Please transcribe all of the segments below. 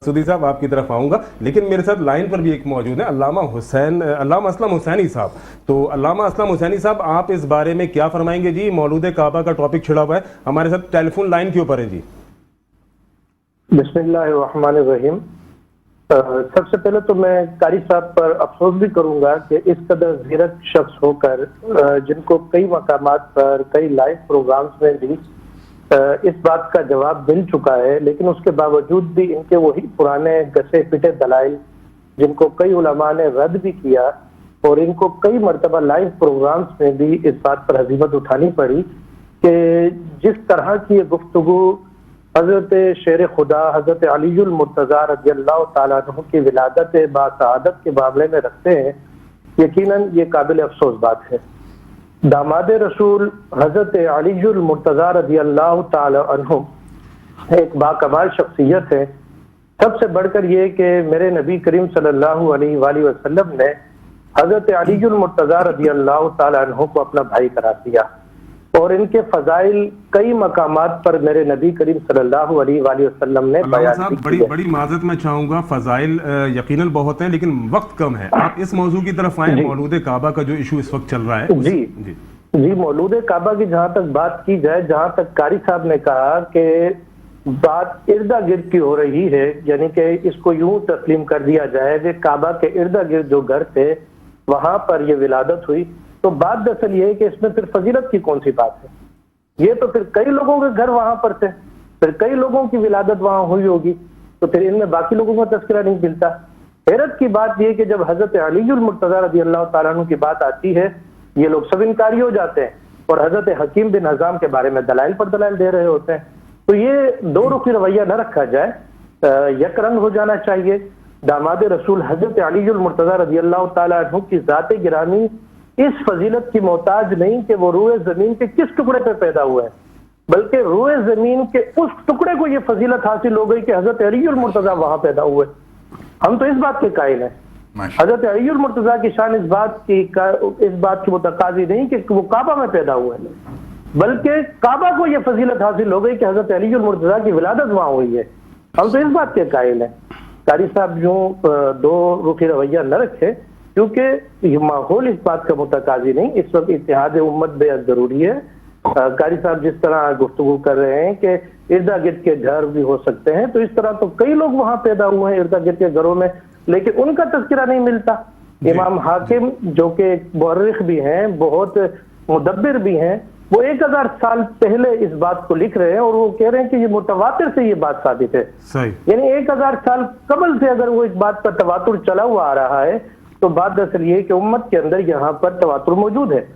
सुधी साहब आपकी तरफ आऊँगा, लेकिन मेरे साथ लाइन पर भी एक मौजूद है अल्लामा असलम हुसैनी साहब। तो अल्लामा असलम हुसैनी साहब, आप इस बारे में क्या फरमाएंगे जी? मौलूद काबा का टॉपिक छिड़ा हुआ है, हमारे साथ टेलीफोन लाइन के ऊपर है जी। बिस्मिल्लाहिर्रहमानिर्रहीम। सबसे पहले तो मैं कारी साहब पर अफसोस भी करूंगा कि इस कदर ज़ीरक शख्स होकर जिनको कई मकामात पर कई लाइव प्रोग्राम्स में भी इस बात का जवाब मिल चुका है, लेकिन उसके बावजूद भी इनके वही पुराने घसे पिटे दलाइल जिनको कई उलमा ने रद्द भी किया और इनको कई मरतबा लाइव प्रोग्राम्स में भी इस बात पर हजीमत उठानी पड़ी कि जिस तरह की ये गुफ्तगू हजरत शेर खुदा हजरत अलीउल मुर्तज़ा रज़ियल्लाहु ताला अन्हु की विलादत बासआदत के मामले में रखते हैं, यकीनन ये काबिल अफसोस बात है। दामाद रसूल हजरत अलीउल मुर्तज़ा रज़ियल्लाहु ताला अन्हु एक बाकमाल शख्सियत है। सबसे बढ़कर ये कि मेरे नबी करीम सल्लल्लाहु अलैहि वसल्लम ने हजरत अलीउल मुर्तज़ा रज़ियल्लाहु ताला अन्हु को अपना भाई करार दिया और इनके फजाइल कई मकामात पर मेरे नबी करीम सल्लल्लाहु अलैहि वसल्लम ने बयान किए। बड़ी माजरत मैं चाहूंगा, फजाइल यकीनन बहुत हैं लेकिन वक्त कम है। आप इस मौजू की तरफ आए, मौलूद काबा का जो इशू इस वक्त चल रहा है। जी मौलूद काबा की जहाँ तक बात की जाए, जहाँ तक कारी साहब ने कहा कि बात इर्दा गिर्द की हो रही है, यानी कि इसको यूं तस्लीम कर दिया जाए कि काबा के इर्दा गिर्द जो घर थे वहां पर ये विलादत हुई, तो बात दरअसल ये है कि इसमें फिर फजीलत की कौन सी बात है? ये तो फिर कई लोगों के घर वहां पर थे, फिर कई लोगों की विलादत वहां हुई होगी, तो फिर इनमें बाकी लोगों का तस्करा नहीं मिलता। हैरत की बात यह कि जब हजरत अलीउल मुर्तज़ा रज़ियल्लाहु ताला अन्हु की बात आती है, ये लोग सब इनकारी हो जाते हैं और हजरत हकीम बिन हिज़ाम के बारे में दलाइल पर दलाइल दे रहे होते हैं। तो ये दो रुखी रवैया न रखा जाए, यकरंग हो जाना चाहिए। दामाद रसूल हजरत अलीउल मुर्तज़ा रज़ियल्लाहु ताला अन्हु की ज़ात गिरामी इस फजीलत की मोहताज नहीं कि वो रूए जमीन के किस टुकड़े पे पैदा हुए हैं, बल्कि रूए जमीन के उस टुकड़े को ये फजीलत हासिल हो गई कि हजरत अलीउल मुर्तज़ा वहां पैदा हुए। हम तो इस बात के कायल हैं। हजरत अलीउल मुर्तज़ा की शान इस बात की मुतकाजी नहीं कि वो काबा में पैदा हुए, बल्कि काबा को ये फजीलत हासिल हो गई कि हजरत अलीउल मुर्तज़ा की विलादत वहां हुई है। हम तो इस बात के कायल हैं। कारी साहब यूं दो रुखी रवैया न रखे, क्योंकि ये माहौल इस बात का मुतकाजी नहीं। इस वक्त इत्तेहाद उम्मत बेहद जरूरी है। कारी साहब जिस तरह गुफ्तगू कर रहे हैं कि इर्दा गिर्द के घर भी हो सकते हैं, तो इस तरह तो कई लोग वहां पैदा हुए हैं इर्दा गिर्द के घरों में, लेकिन उनका तज़किरा नहीं मिलता। इमाम हाकिम जो कि मुअर्रिख भी हैं, बहुत मुदब्बिर भी हैं, वो 1000 साल पहले इस बात को लिख रहे हैं और वो कह रहे हैं कि ये मुतवातिर से ये बात साबित है। यानी 1000 साल कबल से अगर वो इस बात पर तवातुर चला हुआ आ रहा है, तो बात दरअसल ये कि उम्मत के अंदर यहाँ पर तवातुर मौजूद है।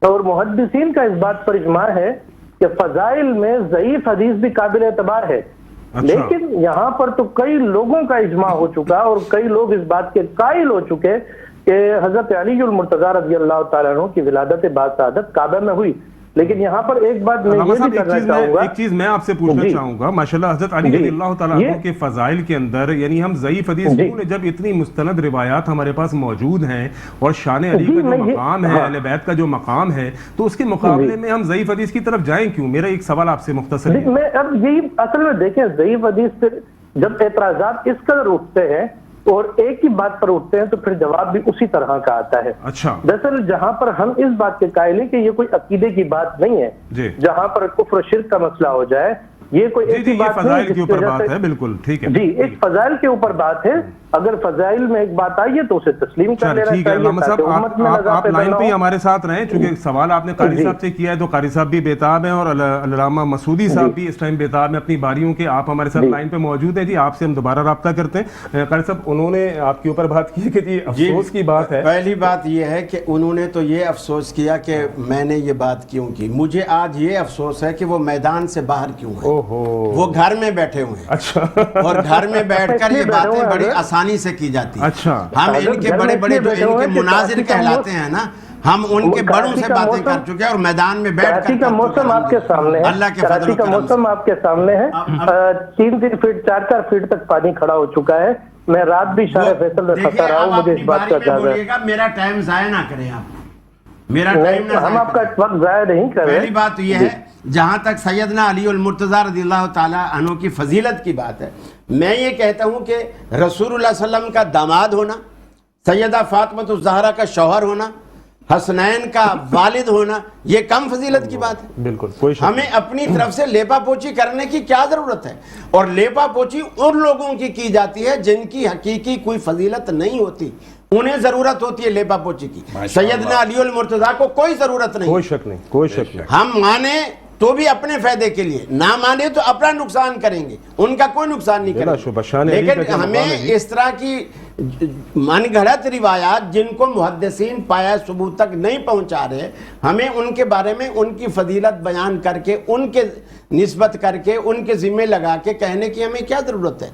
और मुहद्दिसीन का इस बात पर इजमा है कि फजाइल में ज़ईफ हदीस भी काबिल एतबार है। अच्छा। लेकिन यहाँ पर तो कई लोगों का इजमा हो चुका और कई लोग इस बात के कायल हो चुके कि हजरत अलीउल मुर्तज़ा रज़ियल्लाहु ताला अन्हु की विलादत बासआदत काबा में हुई। लेकिन यहाँ पर एक बात मैं ये भी करना चाहूंगा, एक चीज मैं आपसे पूछना चाहूंगा। माशाल्लाह हजरत अली रज़ियल्लाहु ताला अन्हु के फजाइल के अंदर, यानी हम ज़ईफ हदीस जब इतनी मुस्तनद रिवायात हमारे पास मौजूद हैं और शान अली का जो मकाम है, अहले बैत का जो मकाम है, तो उसके मुकाबले में हम ज़ईफ हदीस की तरफ जाएं क्यों? मेरा एक सवाल आपसे मुख्तसर है। मैं अब यही असल में देखें, ज़ईफ हदीस पर जब एतराज़ात इस कदर उठते हैं और एक ही बात पर उठते हैं, तो फिर जवाब भी उसी तरह का आता है। अच्छा। दरअसल जहां पर हम इस बात के कायल हैं कि ये कोई अकीदे की बात नहीं है, जहां पर कुफ्र शिर्क का मसला हो जाए, ये कोई ऐसी बात नहीं के ऊपर बात है। बिल्कुल ठीक है जी, एक फजाइल के ऊपर बात है। अगर फजाइल में एक बात आई है तो उसे तस्लीम कर लेना चाहिए। आप लाइन पे हमारे साथ रहें, क्योंकि सवाल आपने कारी साहब से किया है, तो कारी साहब भी बेताब हैं और अल्लामा मसूदी साहब भी इस टाइम बेताब हैं अपनी बारियों के। आप हमारे साथ लाइन पे मौजूद हैं जी, आपसे हम दोबारा राब्ता करते हैं। कारी साहब, उन्होंने आपके ऊपर बात की कि जी अफसोस की बात है। पहली बात यह है कि उन्होंने तो ये अफसोस किया कि मैंने ये बात क्यों की। मुझे आज ये अफसोस है कि वो मैदान से बाहर क्यों है, वो घर में बैठे हुए हैं। अच्छा। और घर में बैठकर ये बातें बड़ी आसानी से की जाती है। अच्छा। हम इनके बड़े बड़े जो इनके मुनाजिर कहलाते हैं ना, हम उनके बड़ों से बातें कर चुके हैं और मैदान में बैठ कराची का मौसम आपके सामने है। अल्लाह के कराची का मौसम आपके सामने है। 3-3 फीट 4-4 फीट तक पानी खड़ा हो चुका है। मैं रात भी शाह फैसल में फंसा रहा हूँ, मुझे इस बात का मेरा टाइम जाया ना करें आप। میرا ٹائم نہ ہم آپ کا وقت ضائع نہیں کر رہے. پہلی بات یہ ہے جہاں تک سیدنا علی المرتضیٰ رضی اللہ تعالیٰ عنہ کی فضیلت کی بات ہے، میں یہ کہتا ہوں کہ رسول اللہ صلی اللہ علیہ وسلم کا داماد ہونا، سیدہ فاطمہ الزہرا کا شوہر ہونا، حسنین کا والد ہونا، یہ کم فضیلت کی بات ہے؟ بالکل کوئی شک. ہمیں اپنی طرف سے لیپا پوچھی کرنے کی کیا ضرورت ہے؟ اور لیپا پوچھی ان لوگوں کی جاتی ہے جن کی حقیقی کوئی فضیلت نہیں ہوتی، انہیں ضرورت ہوتی ہے لیپا پوچھی کی. سیدنا علی المرتضیٰ کو کوئی ضرورت نہیں. کوئی شک نہیں، کوئی شک نہیں. ہم مانے تو بھی اپنے فائدے کے لیے، نہ مانے تو اپنا نقصان کریں گے، ان کا کوئی نقصان نہیں کریں گے. لیکن ہمیں اس طرح کی من گھڑت روایات جن کو محدثین پایا ثبوت تک نہیں پہنچا رہے، ہمیں ان کے بارے میں ان کی فضیلت بیان کر کے، ان کے نسبت کر کے، ان کے ذمہ لگا کے کہنے کی ہمیں کیا ضرورت ہے؟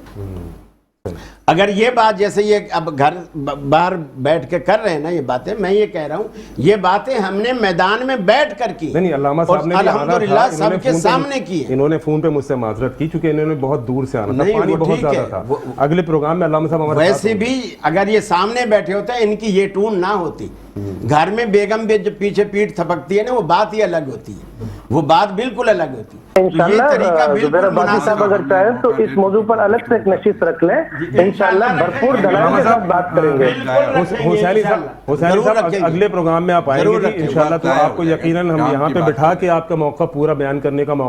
اگر یہ بات جیسے یہ اب گھر باہر بیٹھ کے کر رہے ہیں نا یہ باتیں، میں یہ کہہ رہا ہوں یہ باتیں ہم نے میدان میں بیٹھ کر کی، نہیں علامہ صاحب نے الحمدللہ سب کے سامنے کی ہے. انہوں نے فون پہ مجھ سے معذرت کی چونکہ انہوں نے بہت دور سے آنا تھا، پانی بہت زیادہ تھا. اگلے پروگرام میں علامہ صاحب ہمارے ویسے بھی اگر یہ سامنے بیٹھے ہوتے ہیں ان کی یہ ٹون نہ ہوتی، گھر میں بیگم بھی جو پیچھے پیٹھ تھپکتی ہے نا وہ بات ہی الگ ہوتی ہے، وہ بات بالکل الگ ہوتی ہے. انشاءاللہ زبیر عباسی صاحب اگر چاہیں تو اس موضوع پر الگ سے ایک نشست رکھ لیں، انشاءاللہ بھرپور دلائل کے ساتھ بات کریں گے. حسینی صاحب اگلے پروگرام میں آپ آئیں گے انشاءاللہ، تو آپ کو یقیناً ہم یہاں پہ بٹھا کے آپ کا موقع پورا بیان کرنے کا موقع